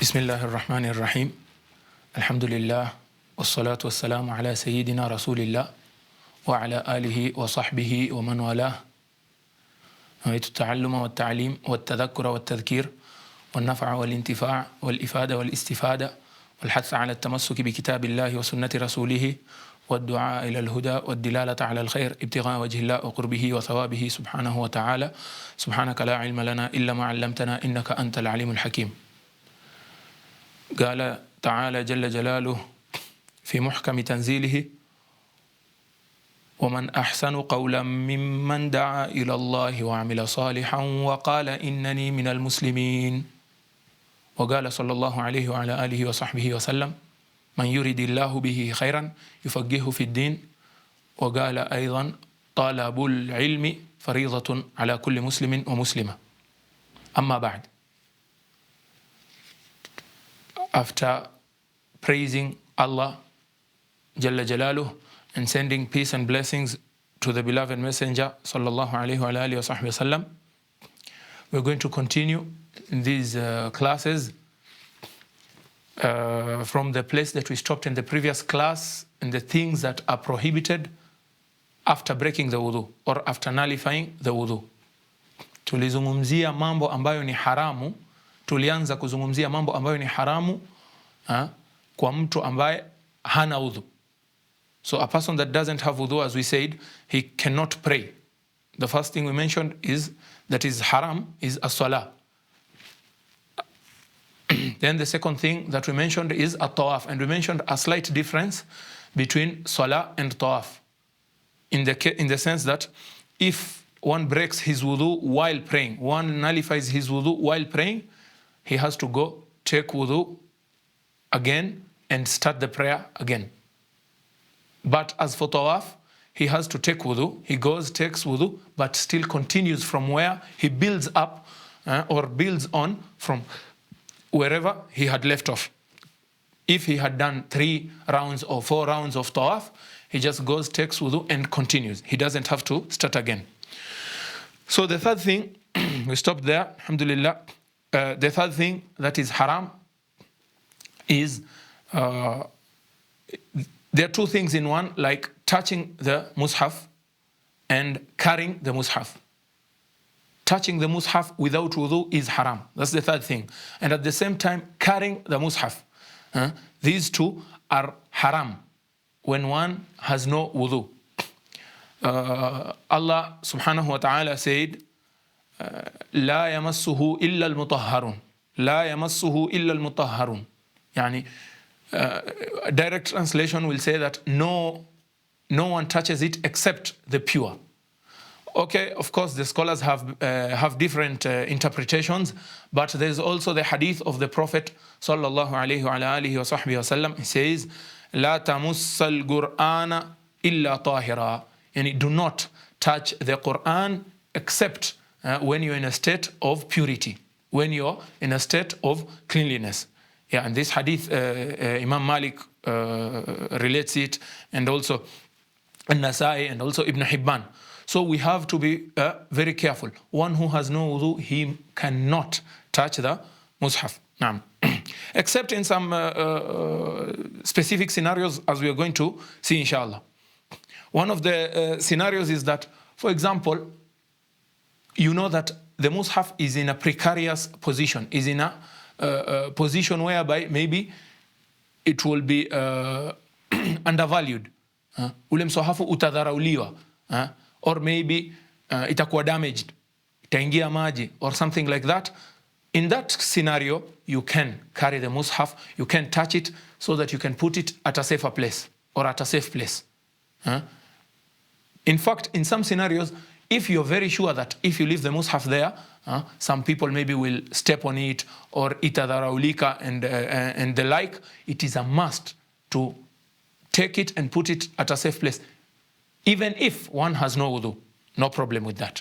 Bismillah ar-Rahman ar-Rahim. Alhamdulillah. Wassalatu wassalamu ala Sayyidina Rasulillah wa ala alihi wa sahbihi wa man walah. نويت التعلم والتعليم والتذكر والتذكير والنفع والانتفاع والإفادة والاستفادة والحث على التمسك بكتاب الله وسنة رسوله والدعاء إلى الهدى والدلالة على الخير ابتغاء وجه الله وقربه وثوابه سبحانه وتعالى. سبحانك لا علم لنا إلا ما علمتنا إنك أنت العليم الحكيم. قال تعالى جل جلاله في محكم تنزيله: ومن أحسن قولا ممن دعا إلى الله وعمل صالحا وقال إنني من المسلمين. وقال صلى الله عليه وعلى آله وصحبه وسلم: من يريد الله به خيرا يفقهه في الدين. وقال أيضا: طلب العلم فريضة على كل مسلم ومسلمة. أما بعد. After praising Allah Jalla Jalaluh and sending peace and blessings to the beloved messenger sallallahu alaihi wa alihi wa sallam, we're going to continue in these classes from the place that we stopped in the previous class, and the things that are prohibited after breaking the wudhu or after nullifying the wudhu. Tulizungumzia mambo ambayo ni haramu. Tulianza kuzungumzia mambo ambayo ni haramu kwa mtu ambaye hana udhu. So a person that doesn't have wudu, as we said, he cannot pray. The first thing we mentioned is that is haram is as-salah. Then the second thing that we mentioned is at-tawaf, and we mentioned a slight difference between salah and tawaf. In the sense that if one breaks his wudu while praying, one nullifies his wudu while praying, he has to go take wudu again and start the prayer again. But as for tawaf, he has to take wudu. He goes, takes wudu, but still continues from where he builds up or builds on from wherever he had left off. If he had done 3 rounds or 4 rounds of tawaf, he just goes, takes wudu, and continues. He doesn't have to start again. So the third thing, we stopped there, alhamdulillah. The third thing that is haram is there are 2 things in one, like touching the mushaf and carrying the mushaf. Touching the mushaf without wudu is haram. That's the third thing. And at the same time, carrying the mushaf. These 2 are haram when one has no wudu. Allah subhanahu wa ta'ala said, لا يمسه إلا المطهرون. لا يمسه إلا المطهرون. يعني direct translation will say that no one touches it except the pure. Okay, of course the scholars have different interpretations, but there's also the hadith of the Prophet sallallahu alaihi wa alihi wa sahbihi wa sallam. He says, لا تمس القرآن إلا طاهرا. And do not touch the Quran except when you're in a state of purity, when you're in a state of cleanliness. Yeah, and this hadith, Imam Malik relates it, and also An-Nasai, and also Ibn Hibban. So we have to be very careful. One who has no wudu, he cannot touch the mushaf. Except in some specific scenarios, as we are going to see inshallah. One of the scenarios is that, for example, you know that the mushaf is in a precarious position, is in a position whereby maybe it will be undervalued. Ule msahafu utadharauliwa. Or maybe itakuwa damaged, itaingia maji, or something like that. In that scenario, you can carry the mushaf, you can touch it so that you can put it at a safer place or at a safe place. In fact, in some scenarios, if you're very sure that if you leave the mushaf there, some people maybe will step on it or itadharaulika and the like, it is a must to take it and put it at a safe place. Even if one has no wudu, no problem with that.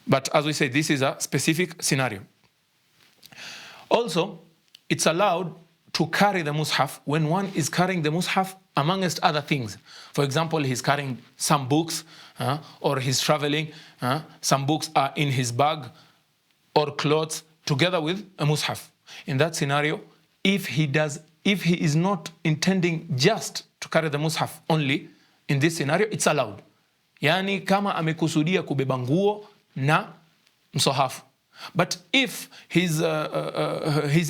But as we say, this is a specific scenario. Also, it's allowed to carry the mushaf when one is carrying the mushaf amongst other things. For example, he's carrying some books, or he's traveling, some books are in his bag, or clothes, together with a mushaf. In that scenario, if he is not intending just to carry the mushaf only, in this scenario, it's allowed. Yani kama amekusudia kubeba nguo na msahafu. But if he's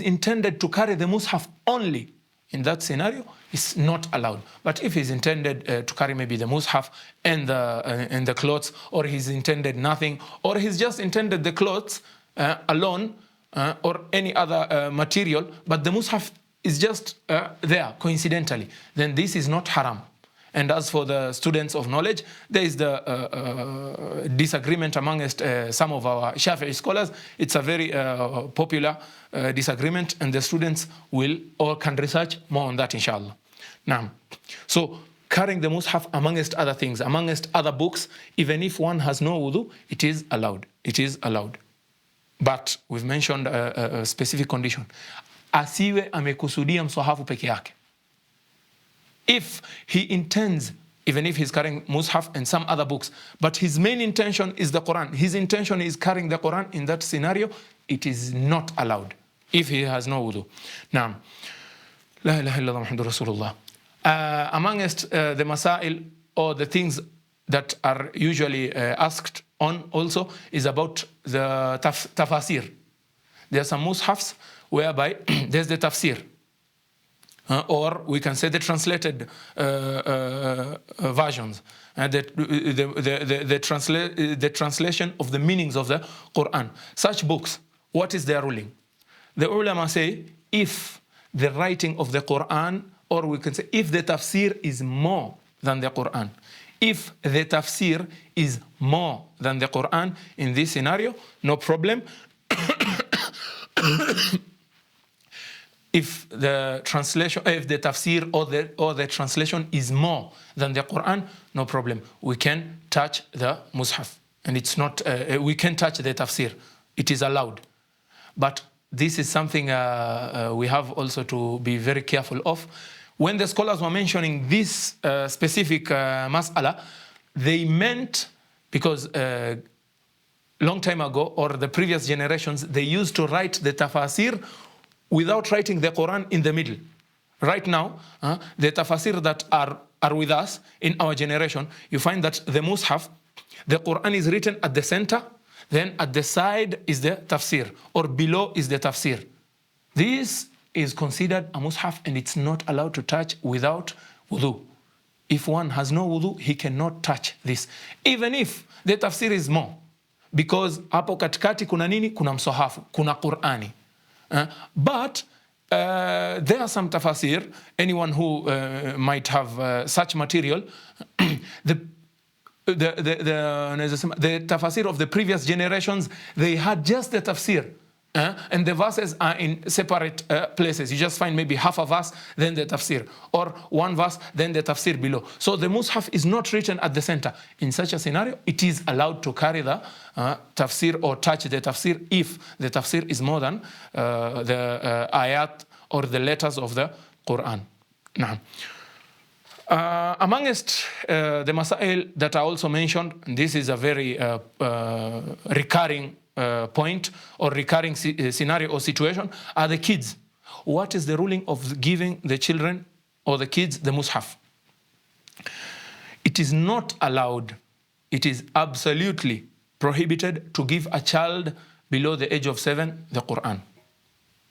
intended to carry the mushaf only, in that scenario, it's not allowed. But if he's intended to carry maybe the mushaf and the clothes, or he's intended nothing, or he's just intended the clothes alone, or any other material, but the mushaf is just there coincidentally, then this is not haram. And as for the students of knowledge, there is the disagreement amongst some of our Shafi'i scholars. It's a very popular disagreement, and the students can research more on that, inshallah. Now, so carrying the mushaf amongst other things, amongst other books, even if one has no wudu, it is allowed. It is allowed. But we've mentioned a specific condition. Asiwe amekusudia msahafu peke yake. If he intends, even if he's carrying mushaf and some other books, but his main intention is the Quran, his intention is carrying the Quran, in that scenario, it is not allowed if he has no wudu. Now, La ilaha illallah Muhammadur Rasulullah. Amongst the masail, or the things that are usually asked on also, is about the tafasir. There are some mushafs whereby there's the tafsir. Or we can say the translated versions, the translation of the meanings of the Quran. Such books, what is their ruling? The ulama say, if the writing of the Quran, or we can say, if the tafsir is more than the Quran, if the tafsir is more than the Quran, in this scenario, no problem. If the translation, if the tafsir or the translation is more than the Quran, no problem. We can touch the mushaf, and it's not. We can touch the tafsir. It is allowed. But this is something we have also to be very careful of. When the scholars were mentioning this specific mas'ala, they meant, because long time ago, or the previous generations, they used to write the tafasir without writing the Quran in the middle. Right now, the tafasir that are with us in our generation, you find that the mushaf, the Quran is written at the center, then at the side is the tafsir, or below is the tafsir. This is considered a mushaf, and it's not allowed to touch without wudu. If one has no wudu, he cannot touch this, even if the tafsir is more, because hapo katikati kuna nini? Kuna msahafu, kuna Qurani. But there are some tafasir, anyone who might have such material, the tafasir of the previous generations, they had just the tafsir, and the verses are in separate places. You just find maybe half a verse, then the tafsir, or one verse, then the tafsir below. So the mushaf is not written at the center. In such a scenario, it is allowed to carry the tafsir or touch the tafsir if the tafsir is more than the ayat or the letters of the Quran. Now, amongst the masail that I also mentioned, this is a very recurring point or recurring scenario or situation, are the kids. What is the ruling of giving the children or the kids the mushaf? It is not allowed, it is absolutely prohibited to give a child below the age of 7 the Quran.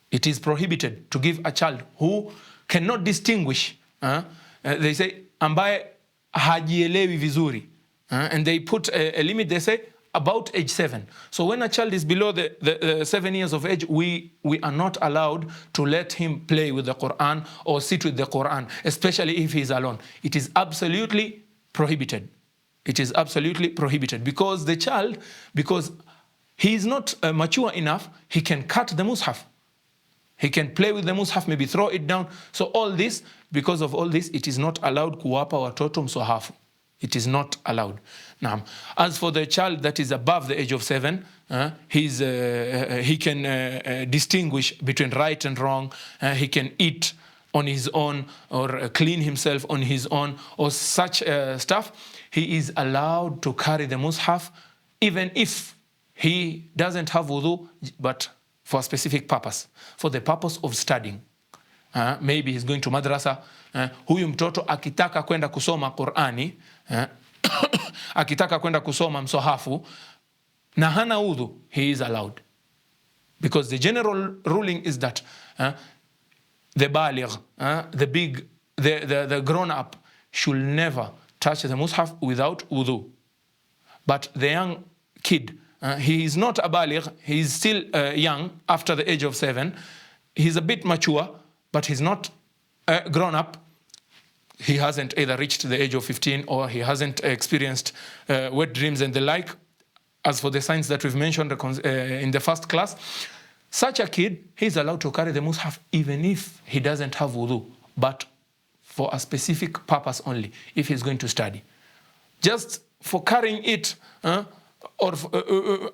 It is prohibited to give a child who cannot distinguish. They say, ambaye hajielewi vizuri. And they put a limit, they say, about age 7. So when a child is below the 7 years of age, we are not allowed to let him play with the Quran or sit with the Quran, especially if he is alone. It is absolutely prohibited. It is absolutely prohibited, because the child, because he is not mature enough, he can cut the mushaf. He can play with the mushaf, maybe throw it down. So all this, because of all this, it is not allowed kuwapa watoto msahafu. It is not allowed. Now, as for the child that is above the age of 7, he can distinguish between right and wrong. He can eat on his own or clean himself on his own or such stuff. He is allowed to carry the mushaf even if he doesn't have wudu, but for a specific purpose, for the purpose of studying. Maybe he's going to madrasa. Huyu mtoto akitaka kwenda kusoma Qur'ani, akitaka kwenda kusoma msohafu, na hana udhu, he is allowed. Because the general ruling is that the baligh, the grown up, should never touch the mushaf without wudu. But the young kid, he is not a baligh, he is still young, after the age of 7. He's a bit mature, but he's not grown up. He hasn't either reached the age of 15 or he hasn't experienced wet dreams and the like, as for the signs that we've mentioned in the first class. Such a kid, he's allowed to carry the mushaf even if he doesn't have wudu, but for a specific purpose only, if he's going to study. Just for carrying it, or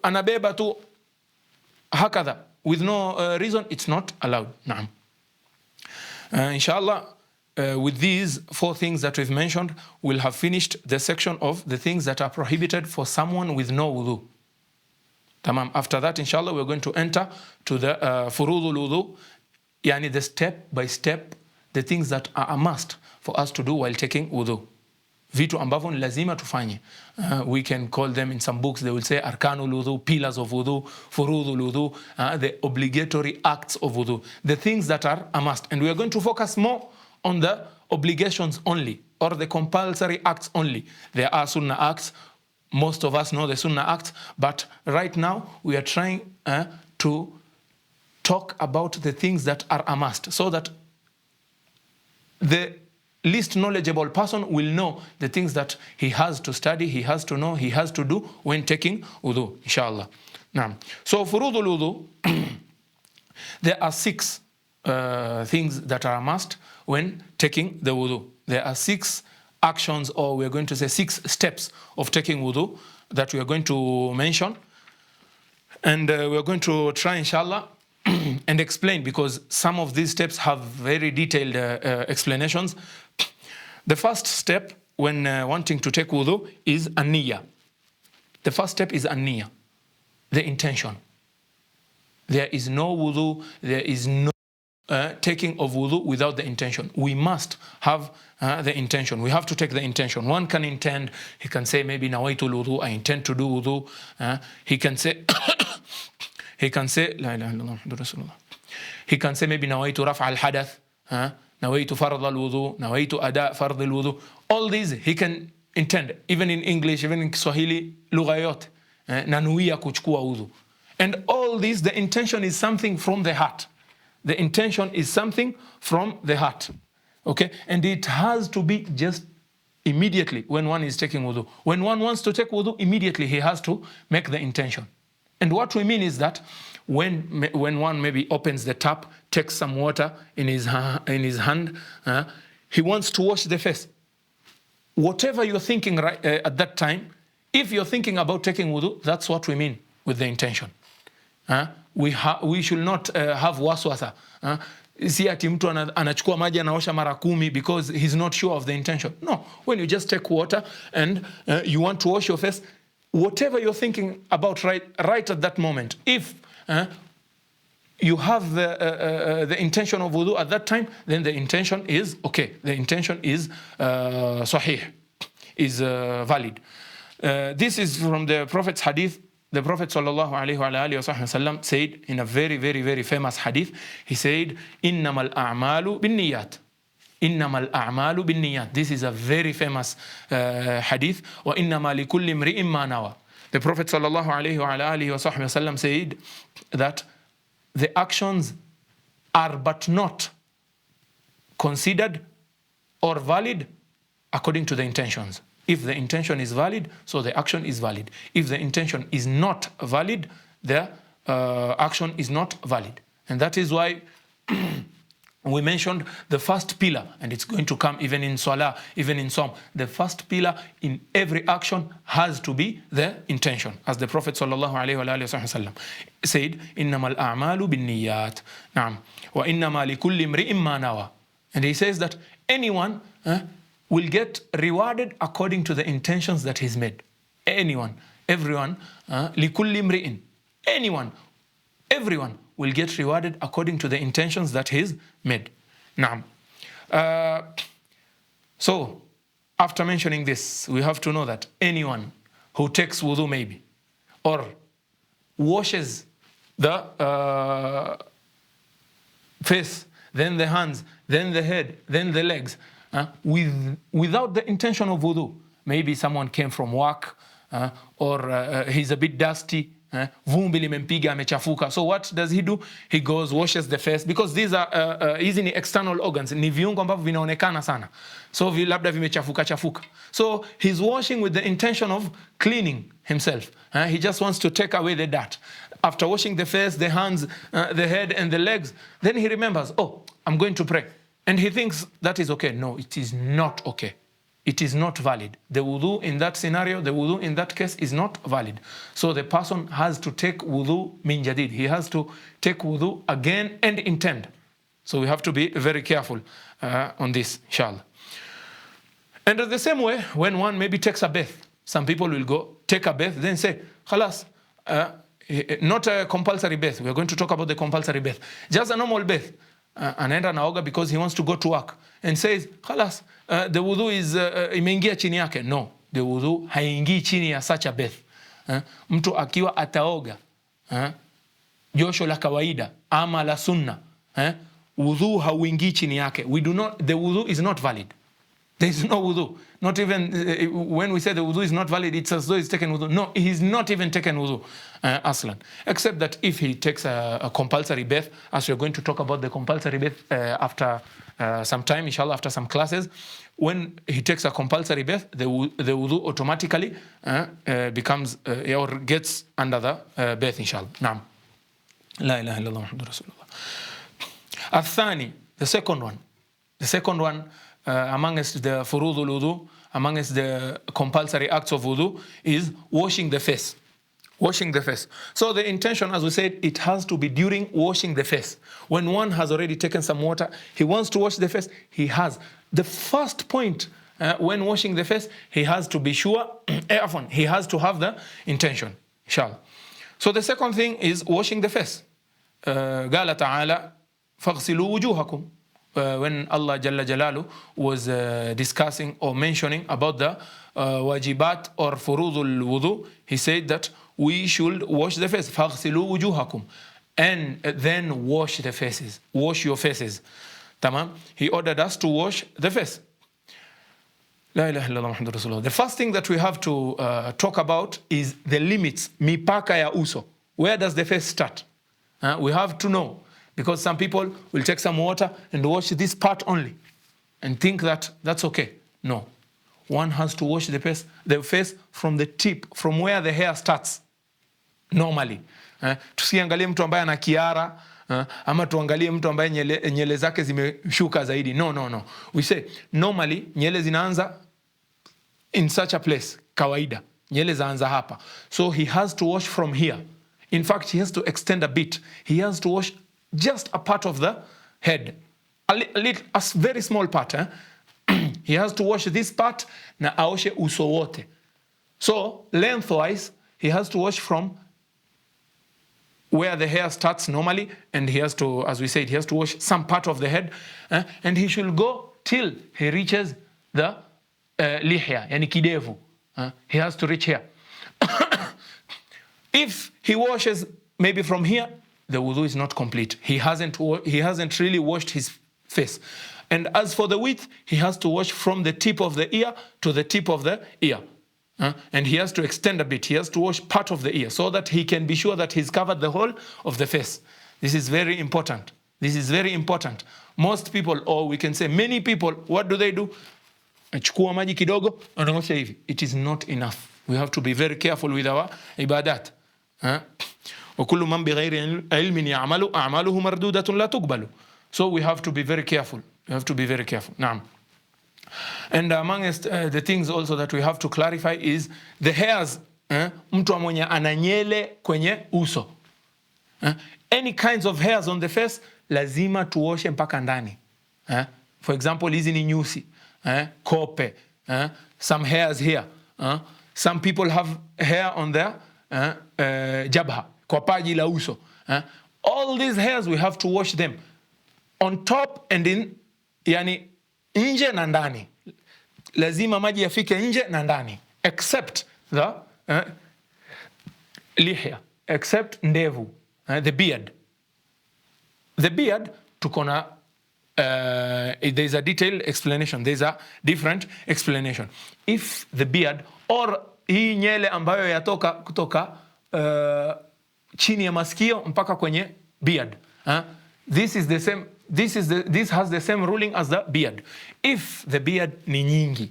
anabeba tu hakada, with no reason, it's not allowed. Naam. Inshallah, with these 4 things that we've mentioned, we'll have finished the section of the things that are prohibited for someone with no wudu. Tamam. After that, inshallah, we're going to enter to the furudul wudu, yani the step by step, the things that are a must for us to do while taking wudu. Vitu ambavyo ni lazima tufanye. We can call them, in some books they will say arkanul wudu, pillars of wudu, furudul wudu, the obligatory acts of wudu, the things that are a must. And we are going to focus more on the obligations only, or the compulsory acts only. There are sunnah acts. Most of us know the sunnah acts, but right now we are trying to talk about the things that are a must, so that the least knowledgeable person will know the things that he has to study, he has to know, he has to do when taking wudu, inshallah. Now, so furudul wudu, there are 6 things that are a must when taking the wudu. There are 6 actions, or we're going to say 6 steps of taking wudu that we are going to mention. And we're going to try, inshallah, and explain, because some of these steps have very detailed explanations. The first step when wanting to take wudu is an-niyya. The first step is an-niyya, the intention. There is no wudu, there is no taking of wudu without the intention. We must have the intention. We have to take the intention. One can intend, he can say maybe nawaitul wudu, I intend to do wudu. He can say he can say la ilaha illallah Muhammadur Rasulullah. He can say maybe nawaitu raf' al-hadath, nawaitu fard al-wudu, nawaitu ada' fard al-wudu. All these he can intend, even in English, even in Swahili, lughayot, nanuia kuchukua wudu. And all these, the intention is something from the heart. The intention is something from the heart. Okay? And it has to be just immediately when one is taking wudu. When one wants to take wudu, immediately he has to make the intention. And what we mean is that when one maybe opens the tap, takes some water in his hand, he wants to wash the face. Whatever you're thinking right, at that time, if you're thinking about taking wudu, that's what we mean with the intention. We should not have waswasa. Si ati mtu anachukua maji anaosha mara 10 because he's not sure of the intention. No, when you just take water and you want to wash your face, whatever you're thinking about right at that moment, if you have the intention of wudu at that time, then the intention is okay. The intention is sahih, is valid. This is from the Prophet's hadith. The Prophet sallallahu alaihi wasallam said in a very, very, very famous hadith, he said, "Innamal a'malu binniyat." Innamal a'malu binniyat. This is a very famous hadith. Wa innama likulli imri'in ma nawa. The Prophet sallallahu alaihi wasallam said that the actions are but not considered or valid according to the intentions. If the intention is valid, so the action is valid. If the intention is not valid, the action is not valid. And that is why we mentioned the first pillar, and it's going to come even in Salah, even in Psalm. The first pillar in every action has to be the intention. As the Prophet sallallahu alaihi wasallam said, "Innamal a'malu binniyat." Naam. Wa innama likulli imri'in ma nawa. And he says that anyone will get rewarded according to the intentions that he's made. Anyone, everyone, likulli imri'in. Anyone, everyone will get rewarded according to the intentions that he's made. Naam. So, after mentioning this, we have to know that anyone who takes wudu maybe, or washes the face, then the hands, then the head, then the legs, without the intention of wudu. Maybe someone came from work, or he's a bit dusty, vumbi limempiga amechafuka. So what does he do? He goes, washes the face, because these are hizi ni external organs, ni viungo ambavyo vinaonekana sana, so labda vimechafuka chafuka. So he's washing with the intention of cleaning himself. He just wants to take away the dirt. After washing the face, the hands, the head and the legs, then he remembers, oh, I'm going to pray. And he thinks that is okay. No, it is not okay. It is not valid. The wudu in that scenario, the wudu in that case is not valid. So the person has to take wudu min jadid. He has to take wudu again and intend. So we have to be very careful on this, inshallah. And in the same way, when one maybe takes a bath, some people will go take a bath, then say, khalas, not a compulsory bath. We are going to talk about the compulsory bath. Just a normal bath. Anaenda naoga because he wants to go to work and says, khalas, the wudu is imeingia chini yake. No, the wudu haingii chini ya such a bath. Mtu akiwa ataoga josho la kawaida ama la sunna, wudu hauingii chini yake. The wudu is not valid. There is no wudu. Not even when we say the wudu is not valid, it's as though he's taken wudu. No, he's not even taken wudu, aslan. Except that if he takes a compulsory bath, as we're going to talk about the compulsory bath after some time, inshallah, after some classes, when he takes a compulsory bath, the wudu automatically becomes or gets under the bath, inshallah. Naam. La ilaha illallah Muhammadur Rasulullah. Athani, the second one, amongst the furudul wudu, amongst the compulsory acts of wudu, is washing the face. Washing the face. So the intention, as we said, it has to be during washing the face. When one has already taken some water, he wants to wash the face, he has. The first point when washing the face, he has to be sure, he has to have the intention, inshallah. So the second thing is washing the face. قال تعالى فاغسلوا وجوهكم. When Allah Jalla Jalalu was discussing or mentioning about the wajibat or furudul wudu, he said that we should wash the face. فَاغْسِلُوا وُجُوهَكُمْ. And then wash the faces. Wash your faces. Tamam? He ordered us to wash the face. La ilaha illallah Muhammadur Rasulullah. The first thing that we have to talk about is the limits. Mipaka ya uso. Where does the face start? We have to know. Because some people will take some water and wash this part only and think that that's okay. No. One has to wash the face from the tip, from where the hair starts. Normally. Tusiangalie mtu ambaye ana kiara, ama tuangalie mtu ambaye nyele zake zimeshuka zaidi. No. We say, normally, nyele zinaanza in such a place, kawaida. Nyele zaanza hapa. So he has to wash from here. In fact, he has to extend a bit. He has to wash just a part of the head. A very small part. He has to wash this part na aoshe uso wote. So, lengthwise, he has to wash from where the hair starts normally, and he has to, as we said, he has to wash some part of the head, and he should go till he reaches the lihya, yani kidevu. He has to reach here. If he washes maybe from here, the wudu is not complete. He hasn't really washed his face. And as for the width, he has to wash from the tip of the ear to the tip of the ear. And he has to extend a bit. He has to wash part of the ear so that he can be sure that he's covered the whole of the face. This is very important. This is very important. Most people, or we can say many people, what do? Achukua maji kidogo, anaosha hivi. It is not enough. We have to be very careful with our ibadat. وَكُلُّ مَنْ بِغَيْرِ عِلْمٍ يَعْمَلُ أَعْمَالُهُ مَرْدُودَةٌ لَا تُقْبَلُ. So we have to be very careful. We have to be very careful. Naam. And amongst the things also that we have to clarify is the hairs. Mtu mwenye ana nyele kwenye uso. Any kinds of hairs on the face, lazima tuoshe mpaka ndani. For example, hizi ni nyusi, kope, some hairs here. Some people have hair on their jabha, kwa paji la uso. all these hairs we have to wash them on top and in, yani nje na ndani. Lazima maji yafike nje na ndani, except the lihya, except ndevu, the beard. The beard, tukona there's a detailed explanation, there's a different explanation. If the beard or hii nyele ambayo yatoka kutoka chini ya masikio mpaka kwenye beard, this is the same, this has the same ruling as the beard. If the beard ni nyingi,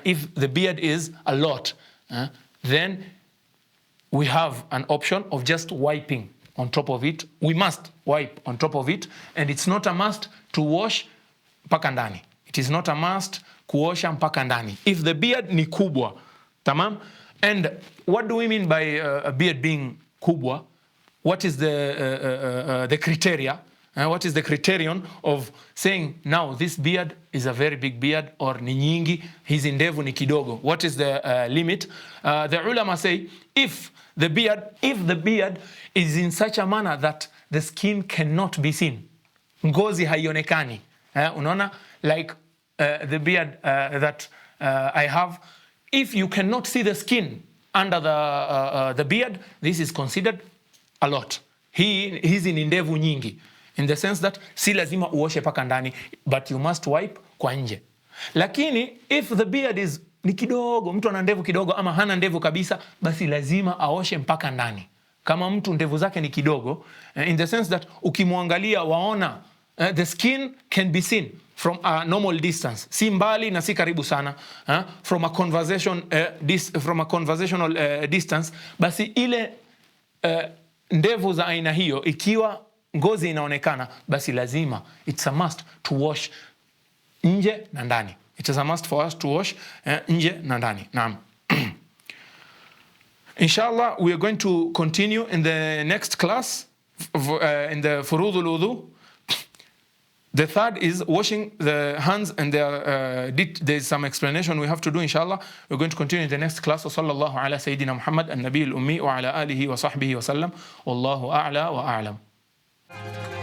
if the beard is a lot, then we have an option of just wiping on top of it. We must wipe on top of it, and it's not a must to wash mpaka ndani. It is not a must kuosha mpaka ndani. If the beard ni kubwa, tamam? And what do we mean by a beard being kubwa? What is the criteria? What is the criterion of saying now this beard is a very big beard or ni nyingi, hizi ndevu ni kidogo? What is the limit? The ulama say if the beard is in such a manner that the skin cannot be seen, ngozi haionekani. Unaona, like the beard that I have, if you cannot see the skin under the beard, this is considered a lot. Hizi ni ndevu nyingi, in the sense that si lazima uoshe paka ndani, but you must wipe kwa nje. Lakini if the beard is ni kidogo, mtu ana ndevu kidogo ama hana ndevu kabisa, basi lazima aoshe mpaka ndani. Kama mtu ndevu zake ni kidogo, in the sense that ukimwangalia waona the skin can be seen from a normal distance, si mbali na si karibu sana, from a conversational distance, basi ile ndevu za aina hiyo ikiwa ngozi inaonekana, basi lazima, it's a must to wash nje na ndani. It is a must for us to wash nje na ndani. Naam. Inshallah, we are going to continue in the next class in the Furudul Wudhu. The third is washing the hands, and there is some explanation we have to do, inshallah. We're going to continue in the next class. Sallallahu ala Sayyidina Muhammad an-Nabi al-Ummi wa ala alihi wa sahbihi wa sallam. Wallahu a'la wa a'lam.